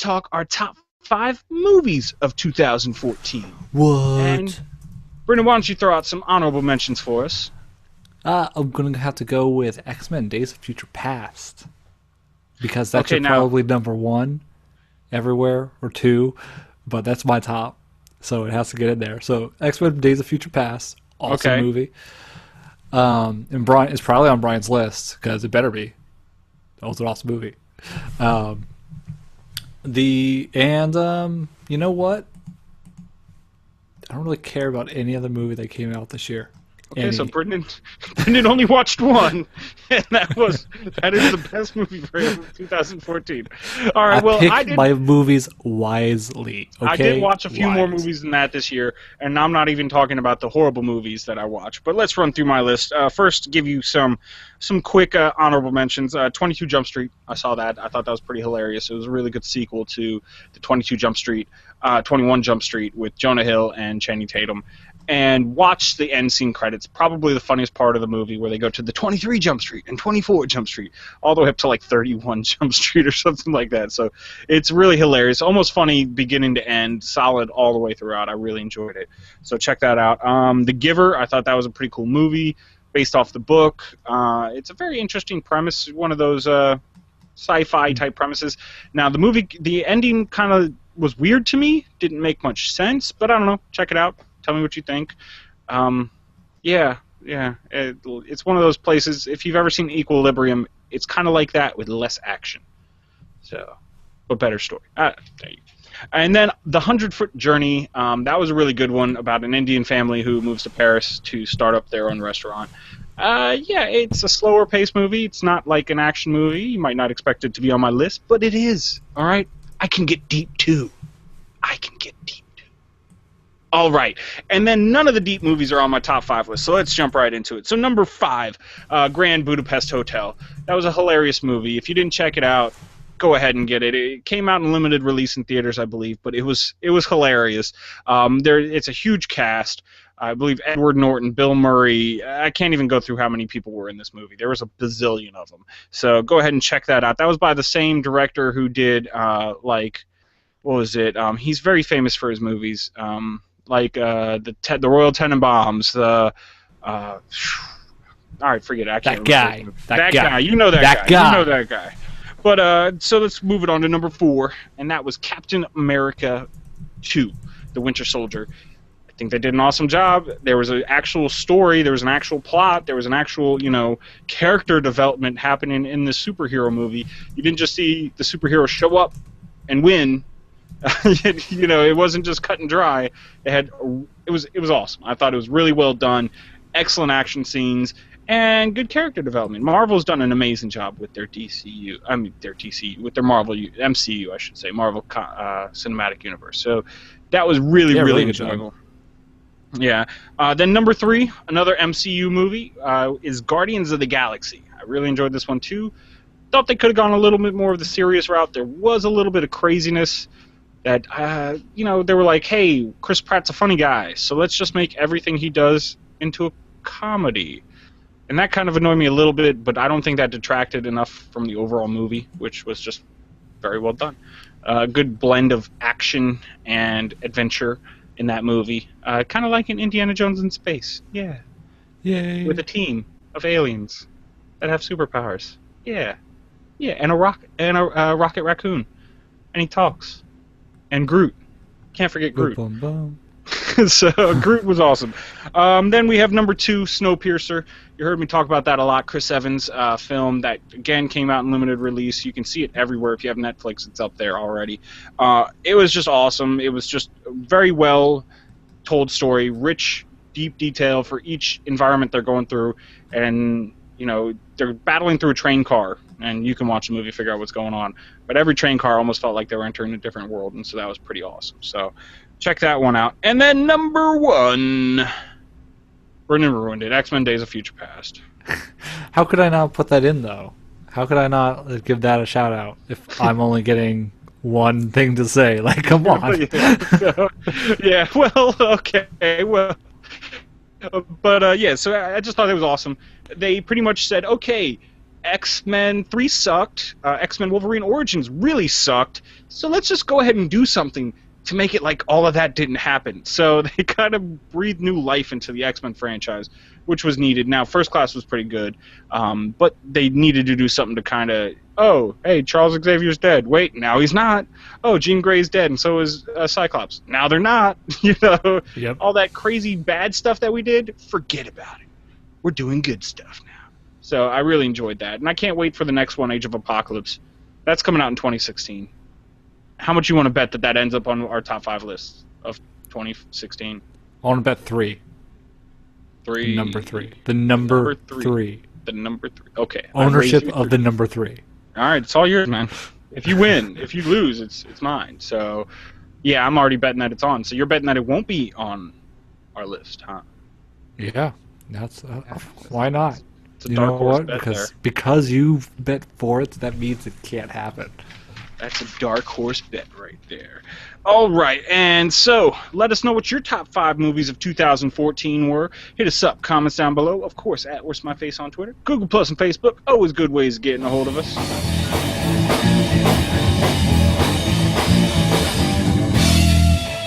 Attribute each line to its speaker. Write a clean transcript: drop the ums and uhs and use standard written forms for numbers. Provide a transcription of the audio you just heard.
Speaker 1: talk our top 5 movies of 2014.
Speaker 2: What?
Speaker 1: And Brendan, why don't you throw out some honorable mentions for us?
Speaker 2: I'm going to have to go with X-Men Days of Future Past. Because that's
Speaker 1: Okay, now-
Speaker 2: probably number 1 everywhere, or 2, but that's my top. So it has to get in there. So X-Men Days of Future Past, awesome
Speaker 1: Okay.
Speaker 2: movie. And Brian, it's probably on Brian's list, because it better be. That was an awesome movie. You know what? I don't really care about any other movie that came out this year.
Speaker 1: Okay, so Brendan only watched one, and that is the best movie for him of 2014. All right, well,
Speaker 2: I pick my movies wisely. Okay?
Speaker 1: I did watch a few more movies than that this year, and I'm not even talking about the horrible movies that I watched. But let's run through my list. First, give you some quick honorable mentions. 22 Jump Street, I saw that. I thought that was pretty hilarious. It was a really good sequel to the 21 Jump Street with Jonah Hill and Channing Tatum. And watch the end scene credits, probably the funniest part of the movie, where they go to the 23 Jump Street and 24 Jump Street, all the way up to like 31 Jump Street or something like that. So it's really hilarious, almost funny beginning to end, solid all the way throughout. I really enjoyed it. So check that out. The Giver, I thought that was a pretty cool movie based off the book. It's a very interesting premise, one of those sci-fi type premises. Now the ending kind of was weird to me, didn't make much sense, but I don't know. Check it out. Tell me what you think. It's one of those places, if you've ever seen Equilibrium, it's kind of like that with less action. So, but better story. There you go. And then The 100-Foot Journey, that was a really good one about an Indian family who moves to Paris to start up their own restaurant. It's a slower paced movie. It's not like an action movie. You might not expect it to be on my list, but it is. All right? I can get deep, too. All right, and then none of the deep movies are on my top 5 list, so let's jump right into it. So number 5, Grand Budapest Hotel. That was a hilarious movie. If you didn't check it out, go ahead and get it. It came out in limited release in theaters, I believe, but it was hilarious. It's a huge cast. I believe Edward Norton, Bill Murray. I can't even go through how many people were in this movie. There was a bazillion of them. So go ahead and check that out. That was by the same director who did what was it? He's very famous for his movies. The Royal Tenenbaums, all right, forget it. I can't remember. That guy. You know that guy. You know that guy. But so let's move it on to number 4, and that was Captain America 2, The Winter Soldier. I think they did an awesome job. There was an actual story. There was an actual plot. There was an actual, character development happening in this superhero movie. You didn't just see the superhero show up and win. It wasn't just cut and dry. It was awesome. I thought it was really well done, excellent action scenes, and good character development. Marvel's done an amazing job with their with their Marvel MCU, I should say, Marvel Cinematic Universe. So that was really enjoyable. Yeah. Then number 3, another MCU movie, is Guardians of the Galaxy. I really enjoyed this one too. Thought they could have gone a little bit more of the serious route. There was a little bit of craziness. That, they were like, hey, Chris Pratt's a funny guy, so let's just make everything he does into a comedy. And that kind of annoyed me a little bit, but I don't think that detracted enough from the overall movie, which was just very well done. A good blend of action and adventure in that movie. Kind of like an Indiana Jones in space. Yeah.
Speaker 2: Yay.
Speaker 1: With a team of aliens that have superpowers. Yeah. Yeah, and a rocket raccoon. And he talks. And Groot. Can't forget Groot.
Speaker 2: Boom, boom,
Speaker 1: So Groot was awesome. Then we have number 2, Snowpiercer. You heard me talk about that a lot. Chris Evans film that, again, came out in limited release. You can see it everywhere. If you have Netflix, it's up there already. It was just awesome. It was just a very well told story, rich, deep detail for each environment they're going through. And, they're battling through a train car. And you can watch the movie, figure out what's going on. But every train car almost felt like they were entering a different world, and so that was pretty awesome. So check that one out. And then number 1, Brendan ruined it, X-Men Days of Future Past.
Speaker 2: How could I not put that in, though? How could I not give that a shout-out if I'm only getting one thing to say? Like, come on.
Speaker 1: Okay, well. But, so I just thought it was awesome. They pretty much said, okay, X-Men 3 sucked. X-Men Wolverine Origins really sucked. So let's just go ahead and do something to make it like all of that didn't happen. So they kind of breathed new life into the X-Men franchise, which was needed. Now, First Class was pretty good, but they needed to do something to kind of, oh, hey, Charles Xavier's dead. Wait, now he's not. Oh, Jean Grey's dead, and so is Cyclops. Now they're not.
Speaker 2: Yep.
Speaker 1: All that crazy bad stuff that we did, forget about it. We're doing good stuff now. So I really enjoyed that, and I can't wait for the next one, Age of Apocalypse. That's coming out in 2016. How much you want to bet that ends up on our top 5 list of 2016?
Speaker 2: I want to bet 3.
Speaker 1: 3.
Speaker 2: Number 3. The number 3.
Speaker 1: The number 3. Okay.
Speaker 2: Ownership of the number 3.
Speaker 1: All right, it's all yours, man. If you win, if you lose, it's mine. So, yeah, I'm already betting that it's on. So you're betting that it won't be on our list, huh?
Speaker 2: Yeah, that's why not?
Speaker 1: It's a dark horse bet
Speaker 2: because you bet for it, that means it can't happen.
Speaker 1: That's a dark horse bet right there. All right, and so let us know what your top 5 movies of 2014 were. Hit us up, comments down below. Of course, at Where's My Face on Twitter, Google Plus, and Facebook. Always good ways of getting a hold of us.